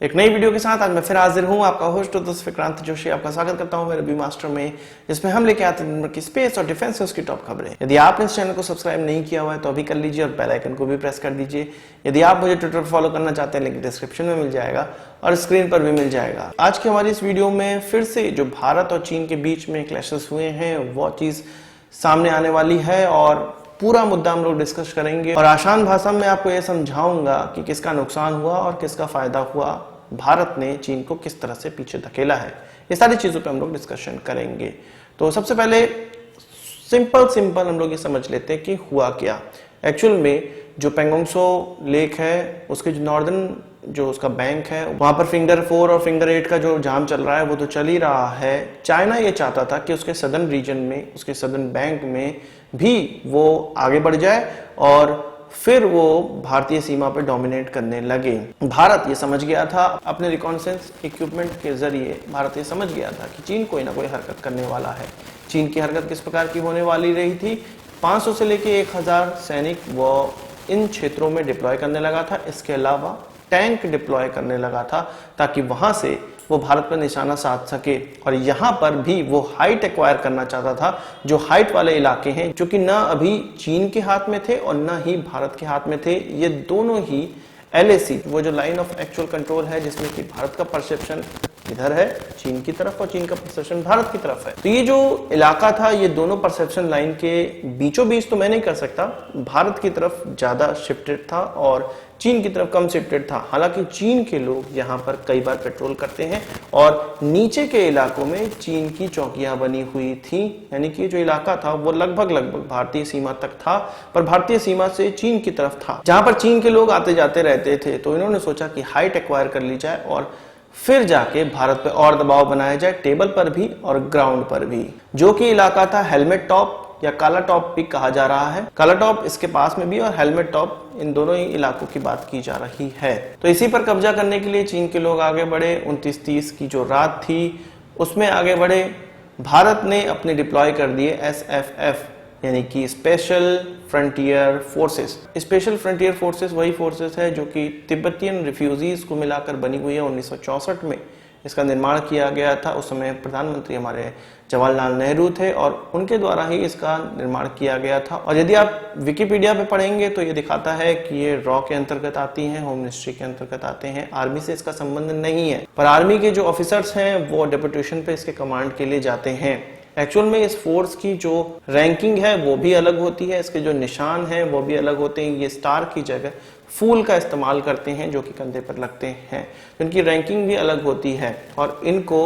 एक नई वीडियो के साथ आज मैं फिर हाजिर हूं, आपका होस्ट दोस्त विक्रांत जोशी। आपका स्वागत करता हूं मेरे बी मास्टर में, जिसमें हम लेके आते हैं की स्पेस और डिफेंस की टॉप खबरें। यदि आपने इस चैनल को सब्सक्राइब नहीं किया हुआ है तो अभी कर लीजिए और बेल आइकन को भी प्रेस कर दीजिए। यदि आप मुझे ट्विटर पर फॉलो करना चाहते हैं, लिंक डिस्क्रिप्शन में मिल जाएगा और स्क्रीन पर भी मिल जाएगा। आज की हमारी इस वीडियो में फिर से जो भारत और चीन के बीच में क्लैशेस हुए हैं वो चीज सामने आने वाली है और पूरा मुद्दा हम लोग डिस्कस करेंगे और आसान भाषा में आपको यह समझाऊंगा कि किसका नुकसान हुआ और किसका फायदा हुआ, भारत ने चीन को किस तरह से पीछे धकेला है। ये सारी चीजों पे हम लोग डिस्कशन करेंगे। तो सबसे पहले सिंपल हम लोग ये समझ लेते हैं कि हुआ क्या। एक्चुअल में जो पेंगोंग त्सो लेक है उसके जो नॉर्दर्न जो उसका बैंक है वहां पर फिंगर 4 और फिंगर 8 का जो जाम चल रहा है वो तो चल ही रहा है। चाइना ये चाहता था कि उसके सदर्न रीजन में, उसके सदर्न बैंक में भी वो आगे बढ़ जाए और फिर वो भारतीय सीमा पर डोमिनेट करने लगे। भारत ये समझ गया था, अपने रिकॉन्सेंस इक्विपमेंट के जरिए भारत ये समझ गया था कि चीन कोई ना कोई हरकत करने वाला है। चीन की हरकत किस प्रकार की होने वाली रही थी, 500 से लेके 1000 सैनिक वो इन क्षेत्रों में डिप्लॉय करने लगा था। इसके अलावा टैंक डिप्लॉय करने लगा था ताकि वहां से वो भारत पर निशाना साध सके। और यहां पर भी वो हाइट एक्वायर करना चाहता था, जो हाइट वाले इलाके हैं जो कि ना अभी चीन के हाथ में थे और ना ही भारत के हाथ में थे। ये दोनों ही LAC, वो जो लाइन ऑफ एक्चुअल कंट्रोल है जिसमें कि भारत का परसेप्शन इधर है चीन की तरफ और चीन का परसेप्शन भारत की तरफ है। तो ये जो इलाका था ये दोनों परसेप्शन लाइन के बीचों बीच तो मैं नहीं कर सकता, भारत की तरफ ज्यादा शिफ्टेड था और चीन की तरफ कम शिफ्टेड था। हालांकि चीन के लोग यहाँ पर कई बार पेट्रोल करते हैं और नीचे के इलाकों में चीन की चौकियां बनी हुई थी, यानी कि जो इलाका था वो लगभग भारतीय सीमा तक था, पर भारतीय सीमा से चीन की तरफ था, जहां पर चीन के लोग आते जाते रहते थे। तो इन्होंने सोचा कि हाइट एक्वायर कर ली जाए और फिर जाके भारत पे और दबाव बनाया जाए, टेबल पर भी और ग्राउंड पर भी। जो कि इलाका था हेलमेट टॉप या काला टॉप भी कहा जा रहा है। काला टॉप इसके पास में भी और हेलमेट टॉप, इन दोनों ही इलाकों की बात की जा रही है। तो इसी पर कब्जा करने के लिए चीन के लोग आगे बढ़े। 29-30 की जो रात थी उसमें आगे बढ़े। भारत ने अपने डिप्लॉय कर दिए SFF यानी कि special frontier forces. Special frontier forces वही फोर्सेस है जो कि तिब्बतियन रिफ्यूजीज को मिलाकर बनी हुई है। 1964 में इसका निर्माण किया गया था। उस समय प्रधानमंत्री हमारे जवाहरलाल नेहरू थे और उनके द्वारा ही इसका निर्माण किया गया था। और यदि आप विकिपीडिया पे पढ़ेंगे तो ये दिखाता है कि ये रॉ के अंतर्गत आती हैं, होम मिनिस्ट्री के अंतर्गत आते हैं। आर्मी से इसका संबंध नहीं है, पर आर्मी के जो ऑफिसर्स हैं वो डेपुटेशन पे इसके कमांड के लिए जाते हैं। एक्चुअल में इस फोर्स की जो रैंकिंग है वो भी अलग होती है, इसके जो निशान हैं वो भी अलग होते हैं। ये स्टार की जगह फूल का इस्तेमाल करते हैं जो कि कंधे पर लगते हैं। इनकी रैंकिंग भी अलग होती है और इनको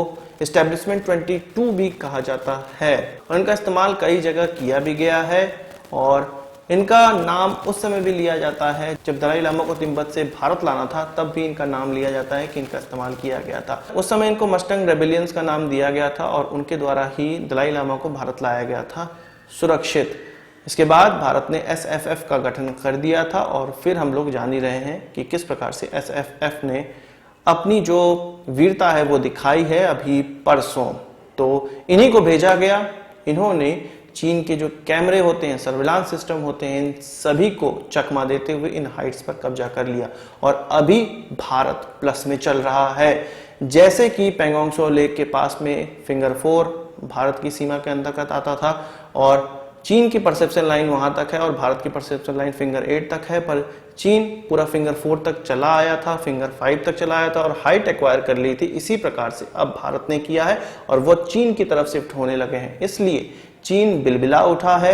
एस्टेब्लिशमेंट 22 भी कहा जाता है और इनका इस्तेमाल कई जगह किया भी गया है। और इनका नाम उस समय भी लिया जाता है जब दलाई लामा को तिब्बत से भारत लाना था, तब भी इनका नाम लिया जाता है कि इनका इस्तेमाल किया गया था। उस समय इनको मस्टंग रेबेलियंस का नाम दिया गया था और उनके द्वारा ही दलाई लामा को भारत लाया गया था सुरक्षित। इसके बाद भारत ने SFF का गठन कर दिया था और फिर हम लोग जान ही रहे हैं कि किस प्रकार से SFF ने अपनी जो वीरता है वो दिखाई है अभी परसों। तो इन्हीं को भेजा गया। इन्होंने चीन के जो कैमरे होते हैं, सर्विलांस सिस्टम होते हैं, इन सभी को चकमा देते हुए इन हाइट्स पर कब्जा कर लिया और अभी भारत प्लस में चल रहा है। जैसे कि पेंगोंग त्सो लेक के पास में फिंगर 4 भारत की सीमा के अंतर्गत आता था और चीन की परसेप्शन लाइन वहां तक है और भारत की परसेप्शन लाइन फिंगर 8 तक है, पर चीन पूरा फिंगर 4 तक चला आया था, फिंगर 5 तक चला आया था और हाइट एक्वायर कर ली थी। इसी प्रकार से अब भारत ने किया है और वो चीन की तरफ शिफ्ट होने लगे हैं। इसलिए चीन बिलबिला उठा है।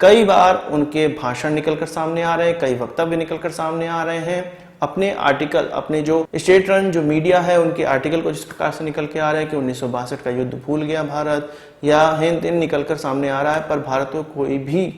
कई बार उनके भाषण निकलकर सामने आ रहे हैं, कई वक्तव्य निकलकर सामने आ रहे हैं। अपने आर्टिकल, अपने जो स्टेट रन जो मीडिया है उनके आर्टिकल को जिस प्रकार से निकल के आ रहे हैं कि 1962 का युद्ध भूल गया भारत या हिंद दिन निकलकर सामने आ रहा है, पर भारत को कोई भी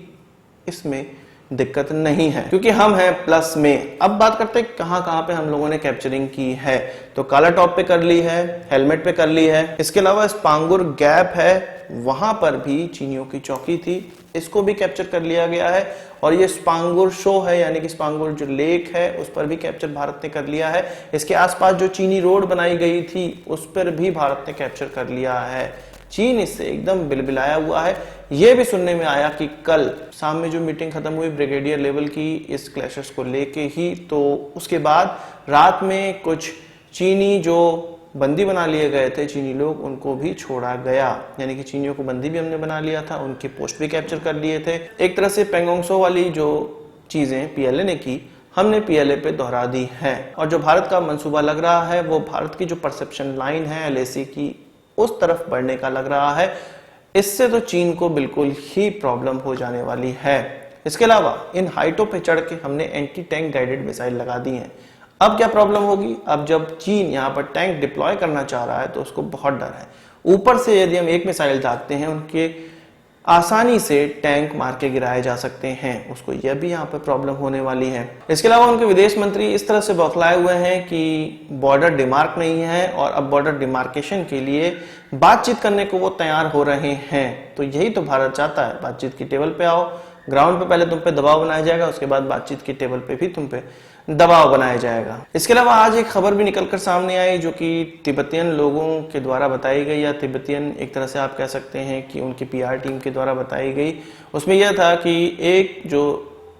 इसमें दिक्कत नहीं है क्योंकि हम हैं प्लस में। अब बात करते हैं कहां पे हम लोगों ने कैप्चरिंग की है। तो काला टॉप पे कर ली है, हेलमेट पे कर ली है। इसके अलावा स्पांगुर गैप है, वहां पर भी चीनियों की चौकी थी, इसको भी कैप्चर कर लिया गया है। और ये स्पांगुर शो है यानी कि स्पांगुर जो लेक है उस पर भी कैप्चर भारत ने कर लिया है। इसके आसपास जो चीनी रोड बनाई गई थी उस पर भी भारत ने कैप्चर कर लिया है। चीन इससे एकदम बिलबिलाया हुआ है। यह भी सुनने में आया कि कल शाम में जो मीटिंग खत्म हुई ब्रिगेडियर लेवल की इस क्लैशेस को लेके ही, तो उसके बाद रात में कुछ चीनी जो बंदी बना लिए गए थे चीनी लोग, उनको भी छोड़ा गया, यानी कि चीनियों को बंदी भी हमने बना लिया था, उनके पोस्ट भी कैप्चर कर लिए थे। एक तरह से पेंगोंग त्सो वाली जो चीजें पीएलए ने की, हमने पीएलए पे दोहरा दी है। और जो भारत का मंसूबा लग रहा है वो भारत की जो परसेप्शन लाइन है एलएसी की, उस तरफ बढ़ने का लग रहा है। इससे तो चीन को बिल्कुल ही प्रॉब्लम हो जाने वाली है। इसके अलावा इन हाइटों पे चढ़ के हमने एंटी टैंक गाइडेड मिसाइल लगा दी हैं। अब क्या प्रॉब्लम होगी, अब जब चीन यहाँ पर टैंक डिप्लॉय करना चाह रहा है तो उसको बहुत डर है। ऊपर से यदि हम एक मिसाइल दागते हैं, उनके आसानी से टैंक मार के गिराए जा सकते हैं, उसको यह भी यहाँ पर प्रॉब्लम होने वाली है। इसके अलावा उनके विदेश मंत्री इस तरह से बौखलाए हुए हैं कि बॉर्डर डिमार्क नहीं है और अब बॉर्डर डिमार्केशन के लिए बातचीत करने को वो तैयार हो रहे हैं। तो यही तो भारत चाहता है, बातचीत की टेबल पे आओ, ग्राउंड पे पहले तुम पे दबाव बनाया जाएगा, उसके बाद बातचीत की टेबल पे भी तुम पे दबाव बनाया जाएगा। इसके अलावा आज एक खबर भी निकलकर सामने आई जो कि तिब्बतियन लोगों के द्वारा बताई गई, या तिब्बतियन एक तरह से आप कह सकते हैं कि उनकी पीआर टीम के द्वारा बताई गई। उसमें यह था कि एक जो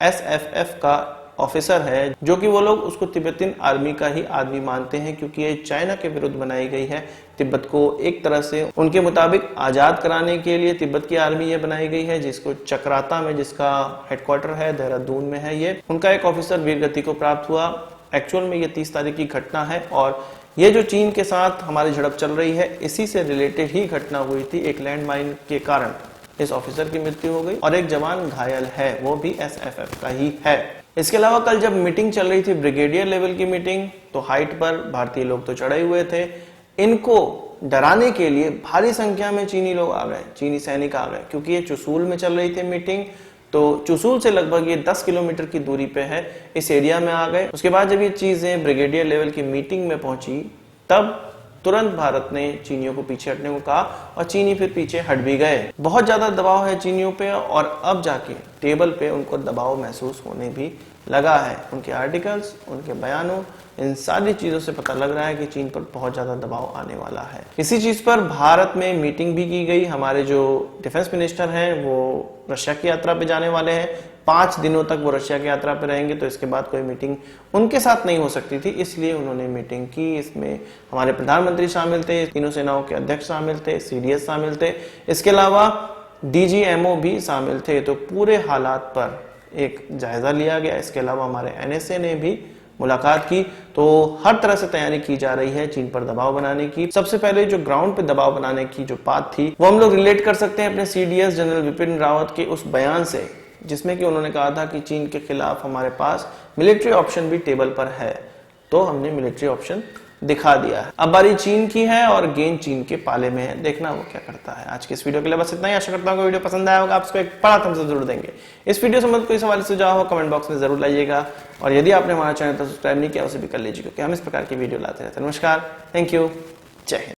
एसएफएफ का ऑफिसर है, जो कि वो लोग उसको तिब्बतियन आर्मी का ही आदमी मानते हैं, क्योंकि ये चाइना के विरुद्ध बनाई गई है। तिब्बत को एक तरह से उनके मुताबिक आजाद कराने के लिए तिब्बत की आर्मी ये बनाई गई है, जिसको चक्राता में, जिसका हेडक्वार्टर है देहरादून में है। ये उनका एक ऑफिसर वीरगति को प्राप्त हुआ। एक्चुअल में ये 30 तारीख की घटना है और ये जो चीन के साथ हमारी झड़प चल रही है, इसी से रिलेटेड ही घटना हुई थी। एक लैंडमाइन के कारण इस ऑफिसर की मृत्यु हो गई और एक जवान घायल है, वो भी एसएफएफ का ही है। इसके अलावा कल जब मीटिंग चल रही थी, ब्रिगेडियर लेवल की मीटिंग, तो हाइट पर भारतीय लोग तो चढ़े हुए थे। इनको डराने के लिए भारी संख्या में चीनी लोग आ गए, चीनी सैनिक आ गए, क्योंकि ये चुसूल में चल रही थी मीटिंग। तो चुसूल से लगभग ये 10 किलोमीटर की दूरी पे है, इस एरिया में आ गए। उसके बाद जब ये चीजें ब्रिगेडियर लेवल की मीटिंग में पहुंची, तब तुरंत भारत ने चीनियों को पीछे हटने को कहा और चीनी फिर पीछे हट भी गए। बहुत ज्यादा दबाव है चीनियों पे और अब जाके टेबल पे उनको दबाव महसूस होने भी लगा है। उनके आर्टिकल्स, उनके बयानों, इन सारी चीजों से पता लग रहा है कि चीन पर बहुत ज्यादा दबाव आने वाला है। इसी चीज पर भारत में मीटिंग भी की गई। हमारे जो डिफेंस मिनिस्टर हैं वो रशिया की यात्रा पे जाने वाले हैं। 5 दिनों तक वो रशिया की यात्रा पे रहेंगे, तो इसके बाद कोई मीटिंग उनके साथ नहीं हो सकती थी, इसलिए उन्होंने मीटिंग की। इसमें हमारे प्रधानमंत्री शामिल थे, तीनों सेनाओं के अध्यक्ष शामिल थे, सीडीएस शामिल थे, इसके अलावा डीजीएमओ भी शामिल थे। तो पूरे हालात पर एक जायजा लिया गया। इसके अलावा हमारे एनएसए ने भी मुलाकात की। तो हर तरह से तैयारी की जा रही है चीन पर दबाव बनाने की। सबसे पहले जो ग्राउंड पे दबाव बनाने की जो बात थी, वो हम लोग रिलेट कर सकते हैं अपने सीडीएस जनरल विपिन रावत के उस बयान से, जिसमें कि उन्होंने कहा था कि चीन के खिलाफ हमारे पास मिलिट्री ऑप्शन भी टेबल पर है। तो हमने मिलिट्री ऑप्शन दिखा दिया है। अब बारी चीन की है और गेंद चीन के पाले में है, देखना वो क्या करता है। आज की इस वीडियो के लिए बस इतना ही। आशा करता हूँ वीडियो पसंद आया होगा, आप इसको एक बड़ा थम्स अप जरूर देंगे। इस वीडियो से कोई सवाल सुझाव हो कमेंट बॉक्स में जरूर लाइएगा और यदि आपने हमारा चैनल सब्सक्राइब नहीं किया उसे भी कर लीजिए, क्योंकि हम इस प्रकार की वीडियो लाते रहते हैं। नमस्कार, थैंक यू, जय हिंद।